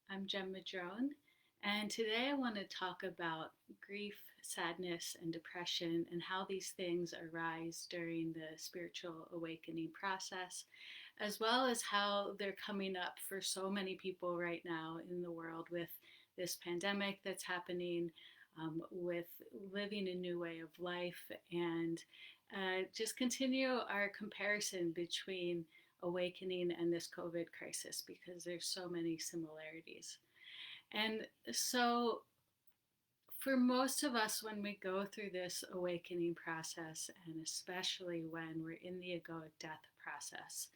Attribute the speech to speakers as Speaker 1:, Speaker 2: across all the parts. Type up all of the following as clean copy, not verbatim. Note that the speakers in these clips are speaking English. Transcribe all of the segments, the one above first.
Speaker 1: I'm Gemma Drone, and today I want to talk about grief, sadness, and depression and how these things arise during the spiritual awakening process, as well as how they're coming up for so many people right now in the world with this pandemic that's happening, with living a new way of life, and just continue our comparison between awakening and this COVID crisis because there's so many similarities. And so, for most of us, when we go through this awakening process, and especially when we're in the egoic death process,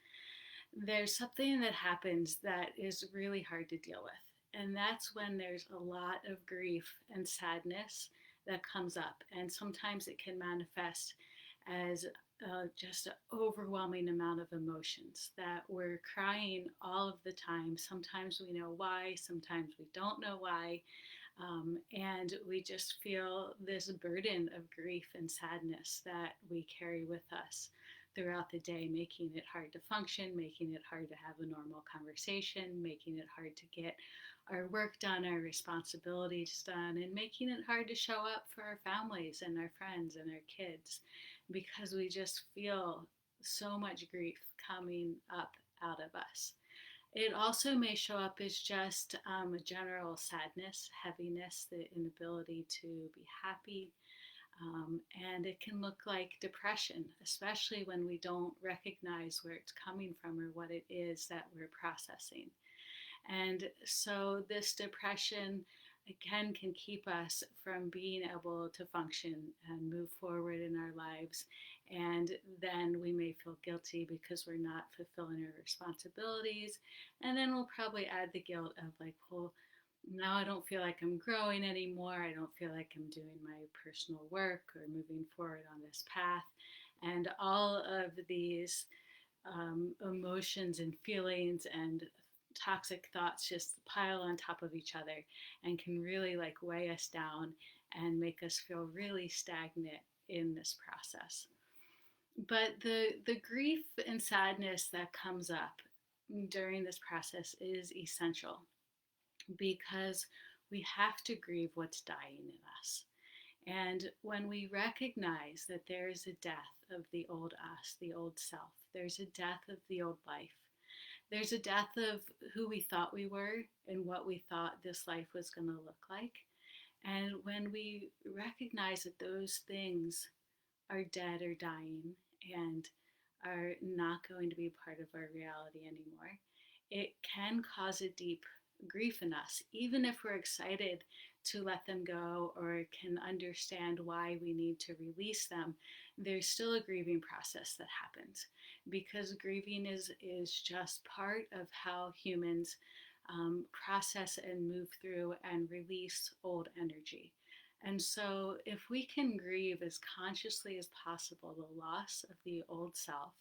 Speaker 1: there's something that happens that is really hard to deal with. And that's when there's a lot of grief and sadness that comes up. And sometimes it can manifest as just an overwhelming amount of emotions that we're crying all of the time. Sometimes we know why, sometimes we don't know why. And we just feel this burden of grief and sadness that we carry with us throughout the day, making it hard to function, making it hard to have a normal conversation, making it hard to get our work done, our responsibilities done, and making it hard to show up for our families and our friends and our kids because we just feel so much grief coming up out of us. It also may show up as just a general sadness, heaviness, the inability to be happy, and it can look like depression, especially when we don't recognize where it's coming from or what it is that we're processing. And so, this depression again can keep us from being able to function and move forward in our lives. And then we may feel guilty because we're not fulfilling our responsibilities. And then we'll probably add the guilt of, like, well, now I don't feel like I'm growing anymore. I don't feel like I'm doing my personal work or moving forward on this path. And all of these emotions and feelings and toxic thoughts just pile on top of each other and can really like weigh us down and make us feel really stagnant in this process. But the grief and sadness that comes up during this process is essential because we have to grieve what's dying in us. And when we recognize that there is a death of the old us, the old self, there's a death of the old life, there's a death of who we thought we were and what we thought this life was going to look like. And when we recognize that those things are dead or dying and are not going to be part of our reality anymore, it can cause a deep grief in us, even if we're excited to let them go or can understand why we need to release them. There's still a grieving process that happens because grieving is just part of how humans process and move through and release old energy. And so, if we can grieve as consciously as possible the loss of the old self,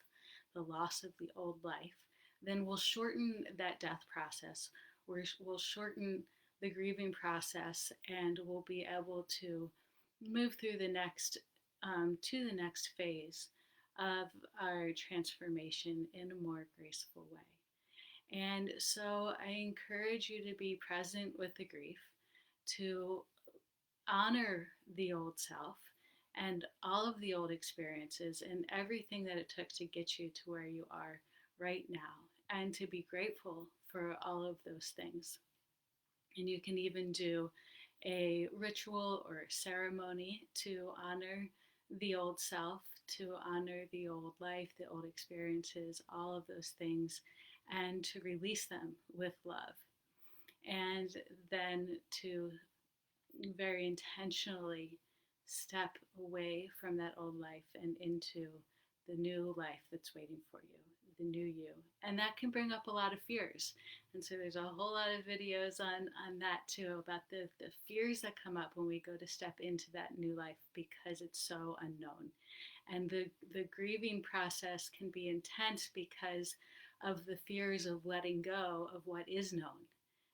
Speaker 1: the loss of the old life, then we'll shorten that death process. We'll shorten the grieving process, and we'll be able to move through the next to the next phase of our transformation in a more graceful way. And so I encourage you to be present with the grief, to honor the old self and all of the old experiences and everything that it took to get you to where you are right now, and to be grateful for all of those things. And you can even do a ritual or a ceremony to honor the old self, to honor the old life, the old experiences, all of those things, and to release them with love. And then to very intentionally step away from that old life and into the new life that's waiting for you, the new you. And that can bring up a lot of fears. And so there's a whole lot of videos on that too, about the fears that come up when we go to step into that new life because it's so unknown. And the grieving process can be intense because of the fears of letting go of what is known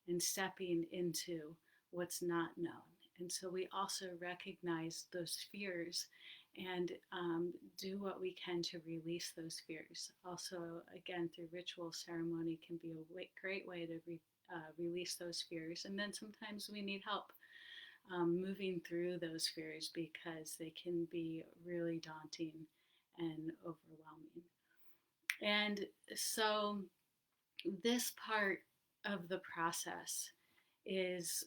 Speaker 1: and stepping into what's not known. And so we also recognize those fears and do what we can to release those fears. Also, again, through ritual ceremony can be a great way to release those fears. And then sometimes we need help moving through those fears because they can be really daunting and overwhelming. And so, this part of the process is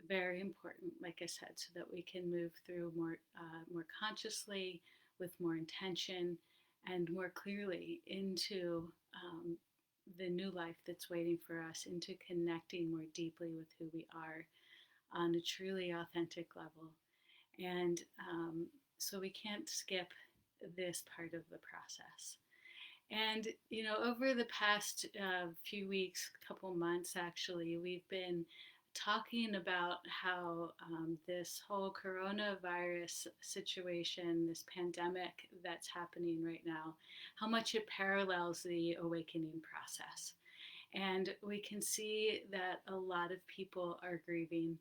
Speaker 1: very important, like I said, so that we can move through more consciously, with more intention, and more clearly into the new life that's waiting for us, into connecting more deeply with who we are on a truly authentic level. And so we can't skip this part of the process. And, over the past few weeks, couple months actually, we've been talking about how this whole coronavirus situation, this pandemic that's happening right now, how much it parallels the awakening process. And we can see that a lot of people are grieving,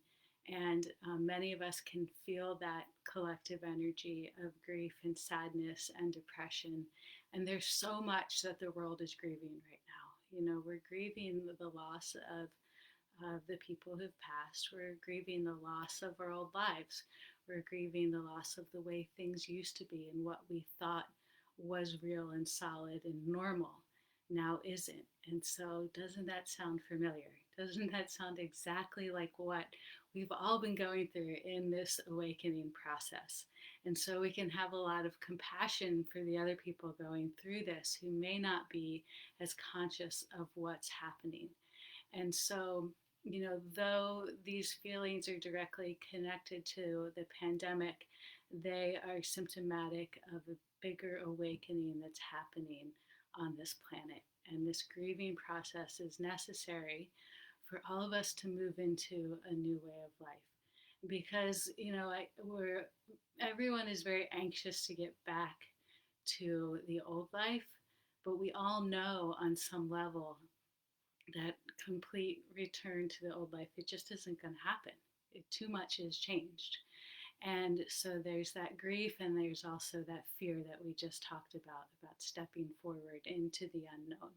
Speaker 1: and many of us can feel that collective energy of grief and sadness and depression. And there's so much that the world is grieving right now. We're grieving the loss of the people who've passed. We're grieving the loss of our old lives. We're grieving the loss of the way things used to be and what we thought was real and solid and normal now isn't. And so, doesn't that sound familiar? Doesn't that sound exactly like what we've all been going through in this awakening process? And so, we can have a lot of compassion for the other people going through this who may not be as conscious of what's happening. And so, though these feelings are directly connected to the pandemic, they are symptomatic of a bigger awakening that's happening on this planet. And this grieving process is necessary for all of us to move into a new way of life. Because, everyone is very anxious to get back to the old life, but we all know on some level that complete return to the old life, it just isn't going to happen. Too much has changed. And so there's that grief, and there's also that fear that we just talked about stepping forward into the unknown.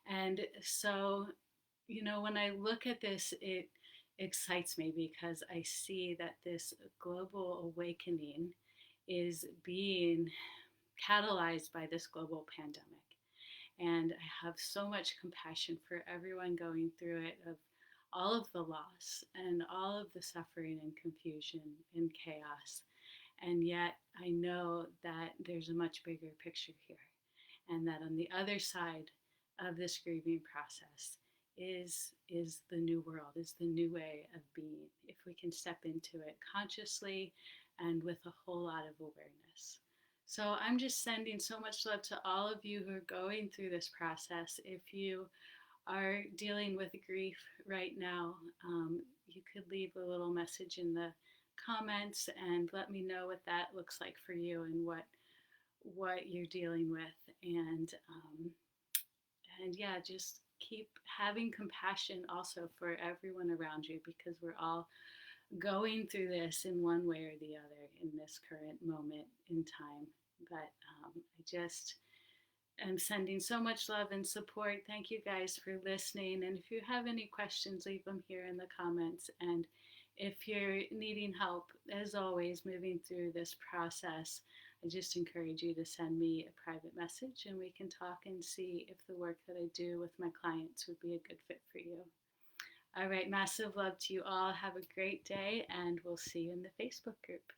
Speaker 1: And so, when I look at this, it excites me because I see that this global awakening is being catalyzed by this global pandemic. And I have so much compassion for everyone going through it, of all of the loss and all of the suffering and confusion and chaos. And yet I know that there's a much bigger picture here, and that on the other side of this grieving process is the new world, is the new way of being, if we can step into it consciously and with a whole lot of awareness. So I'm just sending so much love to all of you who are going through this process. If you are dealing with grief right now, you could leave a little message in the comments and let me know what that looks like for you and what you're dealing with. And yeah, just keep having compassion also for everyone around you, because we're all going through this in one way or the other in this current moment in time. But I just am sending so much love and support. Thank you guys for listening. And if you have any questions, leave them here in the comments. And if you're needing help, as always, moving through this process, I just encourage you to send me a private message and we can talk and see if the work that I do with my clients would be a good fit for you. All right, massive love to you all. Have a great day, and we'll see you in the Facebook group.